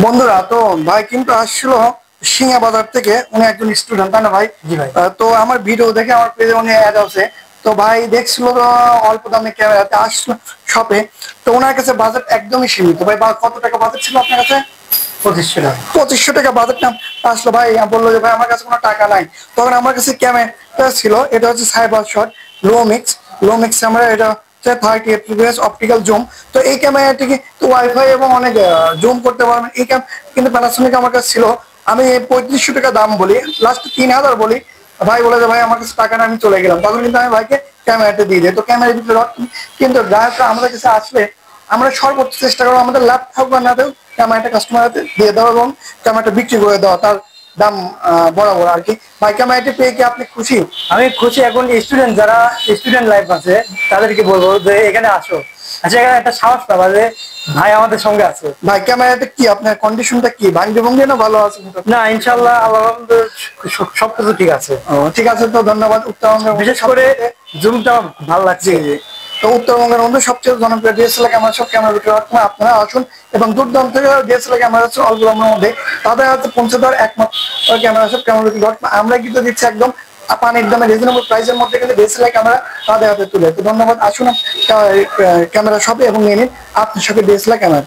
বন্ধুরা তো ভাই কিন্তু আসছিল সিঙ্গা বাজার থেকে, উনি একজন স্টুডেন্ট তাই না ভাই? জি ভাই। তো আমার ভিডিও দেখে আমার পেজে উনি অ্যাড আছে। তো ভাই দেখছিল তো অল্প দামে ক্যামেরাতে আসলো শপে। তো ওনার কাছে বাজেট একদমই সীমিত ভাই। কত টাকা বাজেট ছিল আপনার কাছে? 2500 টাকা। 2500 টাকা বাজেট না আসলো ভাই। বললো যে ভাই আমার কাছে কোনো টাকা নাই। তখন আমার কাছে ক্যামেরা ছিল, এটা হচ্ছে সাইবার শট লোমিক্স ক্যামেরা। এটা হচ্ছে 30 fps অপটিক্যাল জুম। তো এই ক্যামেরাটি ওয়াইফাই এবং অনেক জুম করতে পারবেন। এই কিন্তু প্যানাসোনিক আমার কাছে ছিল। আমি 3500 টাকা দাম বলি, লাস্ট 3000 বলি। ভাই বলে যে ভাই আমার কাছে টাকা না, আমি চলে গেলাম। তখন কিন্তু আমি ভাইকে ক্যামেরাটা দিয়ে দিই। তো ক্যামেরার ভিতরে কিন্তু গ্রাহকরা আমাদের কাছে আসলে আমরা সর্বোচ্চ চেষ্টা করবো আমাদের লাভ থাকবে না দেও ক্যামেরাটা কাস্টমার দিয়ে দেওয়া এবং ক্যামেরাটা বিক্রি করে দেওয়া তার দাম বরাবর আর কি। ভাই ক্যামেরাটি পেয়ে কি আপনি খুশি? আমি খুশি। এখন যারা স্টুডেন্ট লাইফ আছে তাদেরকে বলবো যে এখানে আসো। আচ্ছা, এখানে একটা সাহস পাবা যে ভাই আমাদের সঙ্গে আছে। ভাই ক্যামেরাটা কি আপনার কন্ডিশনটা কি, ভাঙ্গি ভঙ্গি না ভালো আছে? না, ইনশাল্লাহ আল্লাহ সবকিছু ঠিক আছে। ঠিক আছে, তো ধন্যবাদ। উত্তরবঙ্গের বিশেষ করে জুমটা ভালো লাগছে। তো উত্তরবঙ্গের মধ্যে সবচেয়ে জনপ্রিয় ডিএসএলআর ক্যামেরা সব ক্যামেরা বিক্রি হয়। আপনারা আসুন এবং দূরদূরান্ত থেকে ডিএসএলআর ক্যামেরা হচ্ছে অল্প দামের মধ্যে তাদের হাতে পৌঁছে দেওয়ার একমাত্র ক্যামেরা সব ক্যামেরা বিক্রি হয়। আমরা কিন্তু দিচ্ছি একদম পানির দামে রিজনেবল প্রাইসের মধ্যে কিন্তু ডিএসএলআর ক্যামেরা তাদের হাতে তুলে। তো ধন্যবাদ। আসুন ক্যামেরা শপে এবং নিয়ে নিন আপনার সাথে ডিএসএলআর ক্যামেরা।